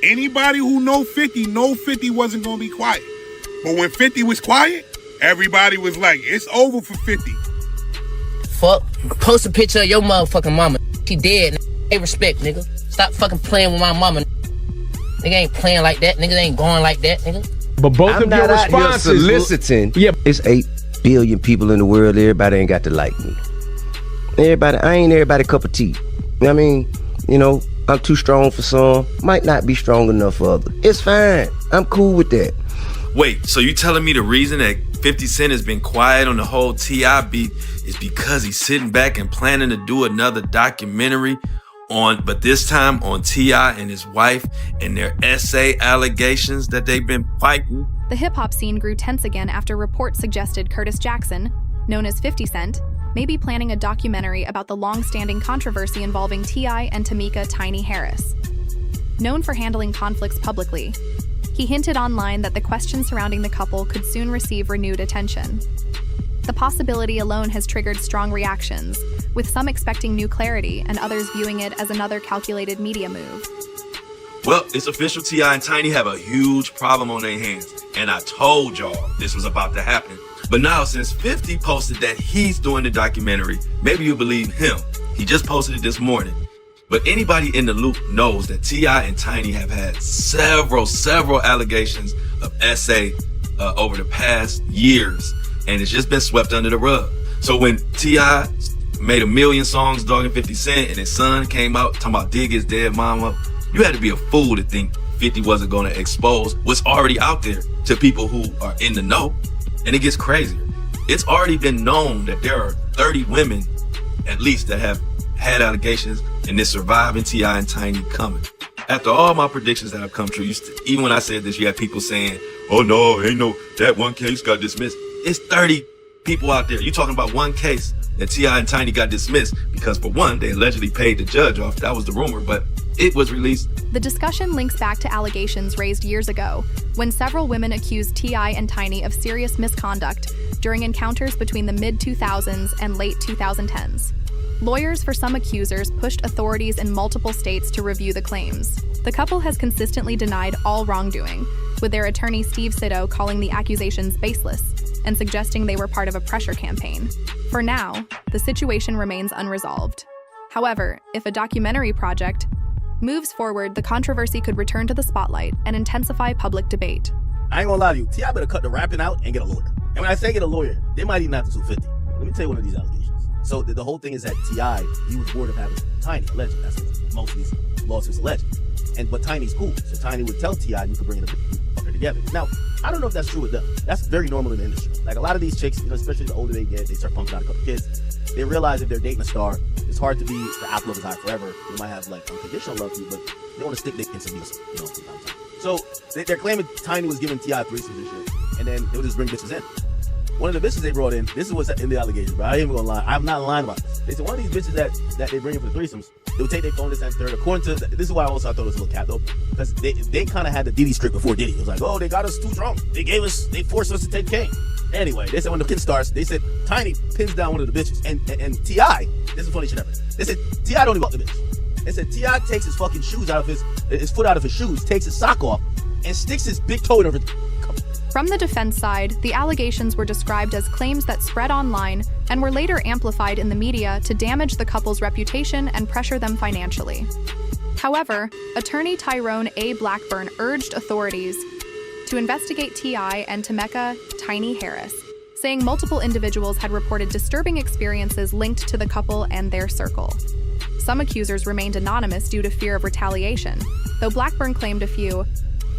Anybody who know 50 wasn't going to be quiet. But when 50 was quiet, everybody was like, it's over for 50. Fuck. Post a picture of your motherfucking mama. She dead. Hey, respect, nigga. Stop fucking playing with my mama. Nigga ain't playing like that. Nigga ain't going like that, nigga. But both of your responses soliciting. Yeah, it's 8 billion people in the world. Everybody ain't got to like me. I ain't everybody cup of tea. You know what I mean? You know, I'm too strong for some. Might not be strong enough for others. It's fine. I'm cool with that. Wait, so you telling me the reason that 50 Cent has been quiet on the whole T.I. beat is because he's sitting back and planning to do another documentary but this time on T.I. and his wife and their essay allegations that they've been fighting? The hip-hop scene grew tense again after reports suggested Curtis Jackson, known as 50 Cent, may be planning a documentary about the long-standing controversy involving T.I. and Tamika Tiny Harris. Known for handling conflicts publicly, he hinted online that the questions surrounding the couple could soon receive renewed attention. The possibility alone has triggered strong reactions, with some expecting new clarity and others viewing it as another calculated media move. Well, it's official. T.I. and Tiny have a huge problem on their hands, and I told y'all this was about to happen. But now, since 50 posted that he's doing the documentary, maybe you believe him. He just posted it this morning. But anybody in the loop knows that T.I. and Tiny have had several allegations of essay over the past years, and it's just been swept under the rug. So when T.I. made 1 million songs dogging 50 Cent and his son came out talking about dig his dead mama, you had to be a fool to think 50 wasn't going to expose what's already out there to people who are in the know. And it gets crazier. It's already been known that there are 30 women, at least, that have had allegations, and they're surviving T.I. and Tiny coming. After all my predictions that have come true, even when I said this, you had people saying, oh no, ain't no, that one case got dismissed. It's 30 people out there. You're talking about one case that T.I. and Tiny got dismissed because, for one, they allegedly paid the judge off. That was the rumor, but it was released. The discussion links back to allegations raised years ago, when several women accused T.I. and Tiny of serious misconduct during encounters between the mid-2000s and late 2010s. Lawyers for some accusers pushed authorities in multiple states to review the claims. The couple has consistently denied all wrongdoing, with their attorney Steve Sitto calling the accusations baseless and suggesting they were part of a pressure campaign. For now, the situation remains unresolved. However, if a documentary project moves forward, the controversy could return to the spotlight and intensify public debate. I ain't gonna lie to you, T.I. better cut the rapping out and get a lawyer. And when I say get a lawyer, they might even have to sue 50. Let me tell you one of these allegations. So the whole thing is that T.I., he was bored of having Tiny, a legend. That's what most of these lawsuits allege. But Tiny's cool. So Tiny would tell T.I. you could bring the fucker together. Now, I don't know if that's true with them. That's very normal in the industry. Like a lot of these chicks, especially the older they get, they start pumping out a couple kids. They realize if they're dating a star, it's hard to be the apple of his eye forever. They might have like unconditional love for you, but they want to stick dick in some music, from time to time. So they're claiming Tiny was giving T.I. threesomes and shit, and then they would just bring bitches in. One of the bitches they brought in, this is what's in the allegations, bro. I ain't even gonna lie. I'm not lying about this. They said one of these bitches that they bring in for the threesomes, they would take their phone, this and third. According to, this is why I thought it was a little cap though, because they kind of had the Diddy streak before Diddy. It was like, oh, they got us too drunk. They forced us to take cane. Anyway, they said when the pin starts, they said Tiny pins down one of the bitches. And T.I., this is funny shit ever. They said T.I. don't even fuck the bitch. They said T.I. takes his fucking shoes out of his foot out of his shoes, takes his sock off, and sticks his big toe in her. From the defense side, the allegations were described as claims that spread online and were later amplified in the media to damage the couple's reputation and pressure them financially. However, attorney Tyrone A. Blackburn urged authorities to investigate T.I. and Tamika Tiny Harris, saying multiple individuals had reported disturbing experiences linked to the couple and their circle. Some accusers remained anonymous due to fear of retaliation, though Blackburn claimed a few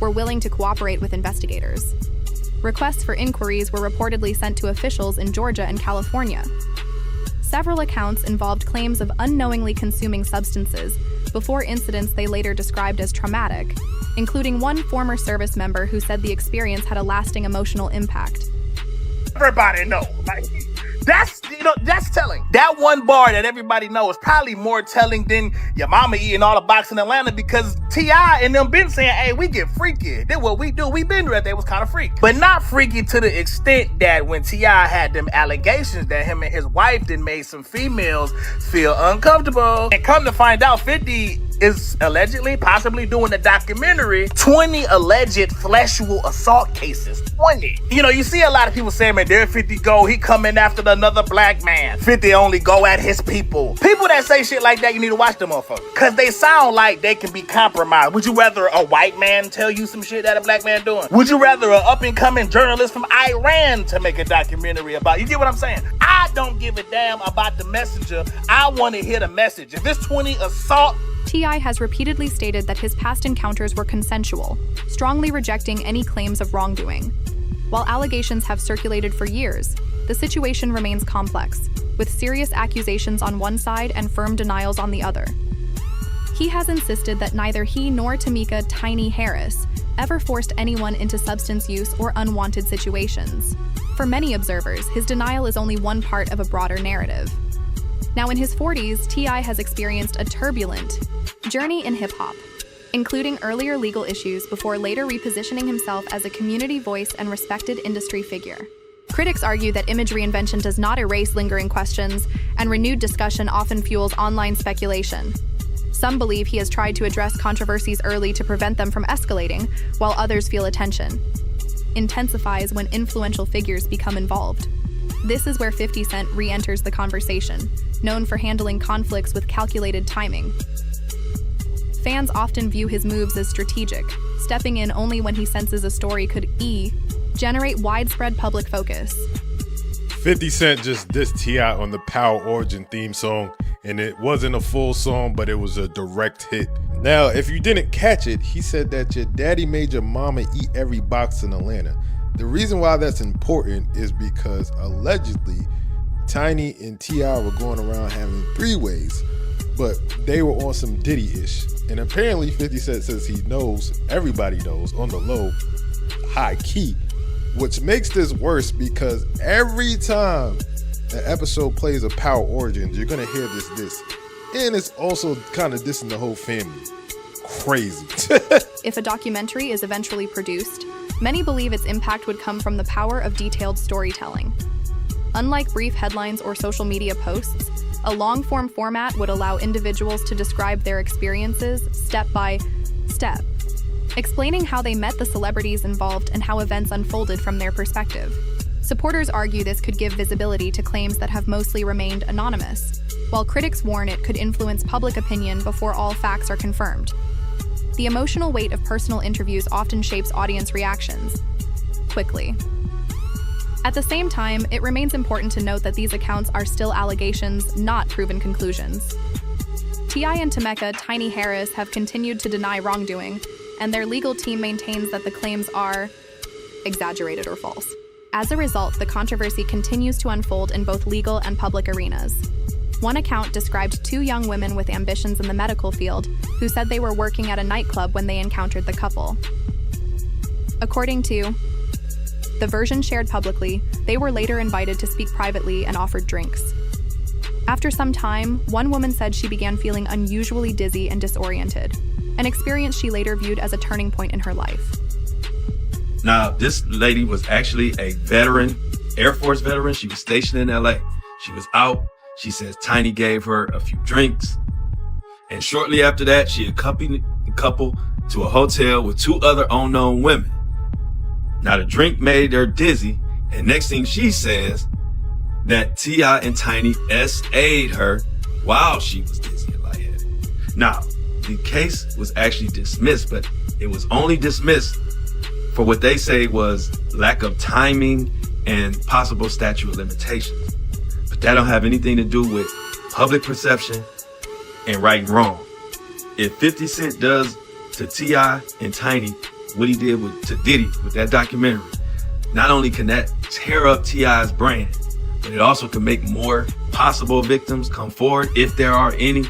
were willing to cooperate with investigators. Requests for inquiries were reportedly sent to officials in Georgia and California. Several accounts involved claims of unknowingly consuming substances before incidents they later described as traumatic, including one former service member who said the experience had a lasting emotional impact. Everybody know, like, that's telling. That one bar that everybody knows is probably more telling than your mama eating all the box in Atlanta, because T.I. and them been saying, hey, we get freaky. That's what we do. We been right there was kind of freaky. But not freaky to the extent that when T.I. had them allegations that him and his wife then made some females feel uncomfortable. And come to find out, 50 is allegedly, possibly doing the documentary, 20 alleged fleshful assault cases. 20. You know, you see a lot of people saying, man, there 50 go, he coming after another black man. 50 only go at his people. People that say shit like that, you need to watch them motherfuckers. Cause they sound like they can be compromised. Would you rather a white man tell you some shit that a black man doing? Would you rather an up and coming journalist from Iran to make a documentary about? You get what I'm saying? I don't give a damn about the messenger. I want to hear the message. If it's 20 assault, T.I. has repeatedly stated that his past encounters were consensual, strongly rejecting any claims of wrongdoing. While allegations have circulated for years, the situation remains complex, with serious accusations on one side and firm denials on the other. He has insisted that neither he nor Tamika "Tiny" Harris ever forced anyone into substance use or unwanted situations. For many observers, his denial is only one part of a broader narrative. Now in his 40s, T.I. has experienced a turbulent journey in hip-hop, including earlier legal issues before later repositioning himself as a community voice and respected industry figure. Critics argue that image reinvention does not erase lingering questions, and renewed discussion often fuels online speculation. Some believe he has tried to address controversies early to prevent them from escalating, while others feel attention intensifies when influential figures become involved. This is where 50 Cent re-enters the conversation, known for handling conflicts with calculated timing. Fans often view his moves as strategic, stepping in only when he senses a story could generate widespread public focus. 50 Cent just dissed T.I. on the Power Origin theme song, and it wasn't a full song, but it was a direct hit. Now, if you didn't catch it, he said that your daddy made your mama eat every box in Atlanta. The reason why that's important is because allegedly, Tiny and T.I. were going around having three-ways, but they were on some Diddy-ish. And apparently 50 Cent says he knows, everybody knows, on the low, high key, which makes this worse because every time an episode plays a Power Origins, you're gonna hear this diss. And it's also kind of dissing the whole family. Crazy. If a documentary is eventually produced, many believe its impact would come from the power of detailed storytelling. Unlike brief headlines or social media posts, a long-form format would allow individuals to describe their experiences step by step, explaining how they met the celebrities involved and how events unfolded from their perspective. Supporters argue this could give visibility to claims that have mostly remained anonymous, while critics warn it could influence public opinion before all facts are confirmed. The emotional weight of personal interviews often shapes audience reactions quickly. At the same time, it remains important to note that these accounts are still allegations, not proven conclusions. T.I. and Tamika "Tiny" Harris have continued to deny wrongdoing, and their legal team maintains that the claims are exaggerated or false. As a result, the controversy continues to unfold in both legal and public arenas. One account described two young women with ambitions in the medical field who said they were working at a nightclub when they encountered the couple. According to the version shared publicly, they were later invited to speak privately and offered drinks. After some time, one woman said she began feeling unusually dizzy and disoriented, an experience she later viewed as a turning point in her life. Now, this lady was actually a veteran, Air Force veteran. She was stationed in LA. She was out. She says Tiny gave her a few drinks. And shortly after that, she accompanied the couple to a hotel with two other unknown women. Now, the drink made her dizzy. And next thing she says that T.I. and Tiny SA'd her while she was dizzy and lightheaded. Now, the case was actually dismissed, but it was only dismissed for what they say was lack of timing and possible statute of limitations. But that don't have anything to do with public perception and right and wrong. If 50 Cent does to T.I. and Tiny what he did to Diddy with that documentary, not only can that tear up T.I.'s brand, but it also can make more possible victims come forward if there are any.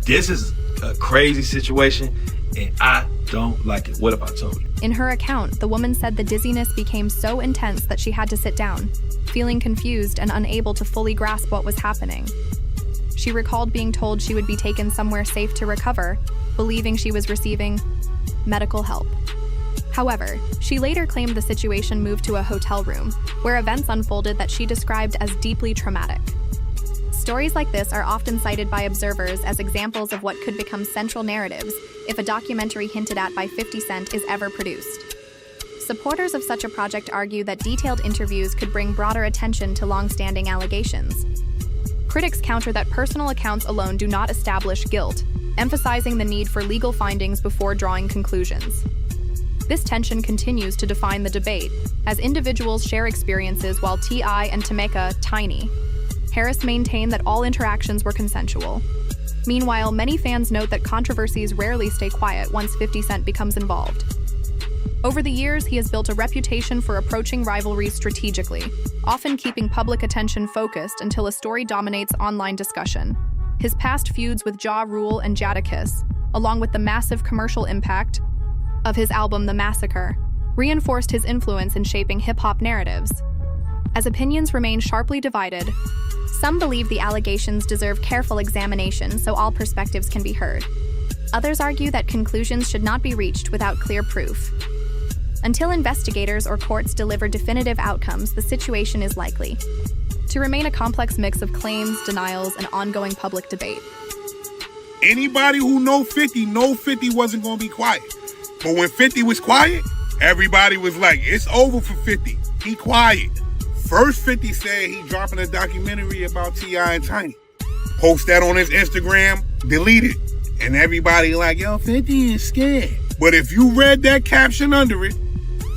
This is a crazy situation, and I don't like it. What if I told you? In her account, the woman said the dizziness became so intense that she had to sit down, feeling confused and unable to fully grasp what was happening. She recalled being told she would be taken somewhere safe to recover, believing she was receiving medical help. However, she later claimed the situation moved to a hotel room, where events unfolded that she described as deeply traumatic. Stories like this are often cited by observers as examples of what could become central narratives if a documentary hinted at by 50 Cent is ever produced. Supporters of such a project argue that detailed interviews could bring broader attention to long-standing allegations. Critics counter that personal accounts alone do not establish guilt, emphasizing the need for legal findings before drawing conclusions. This tension continues to define the debate, as individuals share experiences while T.I. and Tameka, Tiny, Harris maintain that all interactions were consensual. Meanwhile, many fans note that controversies rarely stay quiet once 50 Cent becomes involved. Over the years, he has built a reputation for approaching rivalries strategically, often keeping public attention focused until a story dominates online discussion. His past feuds with Ja Rule and Jadakiss, along with the massive commercial impact of his album The Massacre, reinforced his influence in shaping hip-hop narratives. As opinions remain sharply divided, some believe the allegations deserve careful examination so all perspectives can be heard. Others argue that conclusions should not be reached without clear proof. Until investigators or courts deliver definitive outcomes, the situation is likely to remain a complex mix of claims, denials, and ongoing public debate. Anybody who know 50 wasn't going to be quiet. But when 50 was quiet, everybody was like, it's over for 50. He quiet. First 50 said he dropping a documentary about T.I. and Tiny. Post that on his Instagram, delete it. And everybody like, yo, 50 is scared. But if you read that caption under it,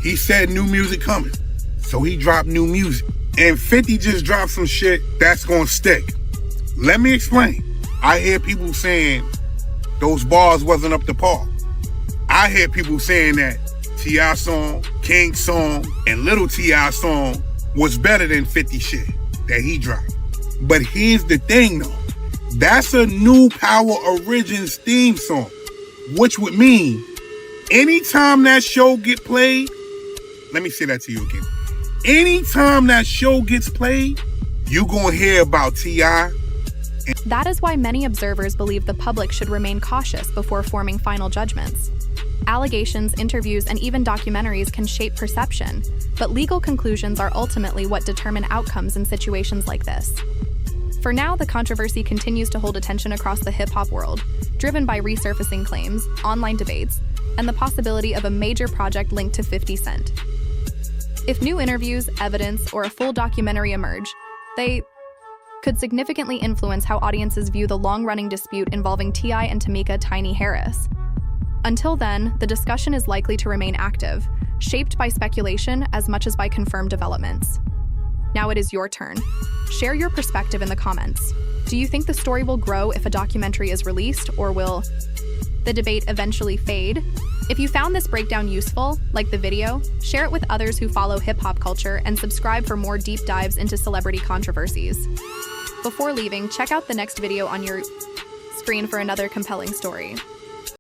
he said new music coming. So he dropped new music. And 50 just dropped some shit that's gonna stick. Let me explain. I hear people saying those bars wasn't up to par. I hear people saying that T.I. song, King song, and Little T.I. song was better than 50 shit that he dropped. But here's the thing though. That's a new Power Origins theme song. Which would mean anytime that show get played, let me say that to you again. Anytime that show gets played, you gonna hear about T.I. That is why many observers believe the public should remain cautious before forming final judgments. Allegations, interviews, and even documentaries can shape perception, but legal conclusions are ultimately what determine outcomes in situations like this. For now, the controversy continues to hold attention across the hip-hop world, driven by resurfacing claims, online debates, and the possibility of a major project linked to 50 Cent. If new interviews, evidence, or a full documentary emerge, they could significantly influence how audiences view the long-running dispute involving T.I. and Tameka Tiny Harris. Until then, the discussion is likely to remain active, shaped by speculation as much as by confirmed developments. Now it is your turn. Share your perspective in the comments. Do you think the story will grow if a documentary is released, or will the debate eventually fade? If you found this breakdown useful, like the video, share it with others who follow hip-hop culture, and subscribe for more deep dives into celebrity controversies. Before leaving, check out the next video on your screen for another compelling story.